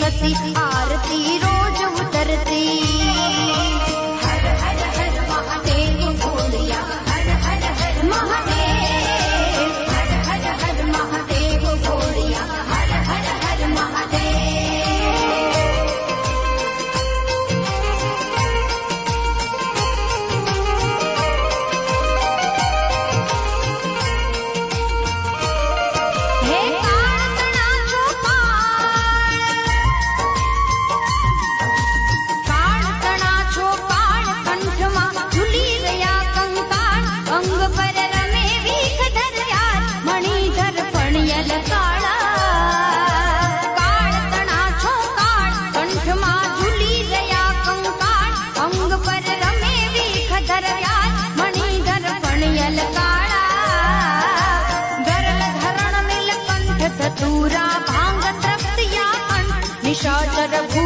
कसी आरती रोज उतरती। हर हर हर महादेव बोलिया, हर हर हर महादेव, हर हर हर महादेव बोलिया, हर हर हर महादेव। हे काळतणाचो काळ कंठमा झुली रया कंकाळ, अंग पर रमे वीख धर्याल, मणिधर पणियल काळा। काळतणाचो काळ कंठमा झुली रया कंकाळ, अंग पर रमे वीख धर्याल, मणिधर पणियल काळा। गरल धरण नीलकंठ धतूरा भांग तृप्तिया कंठ, निशाचर भू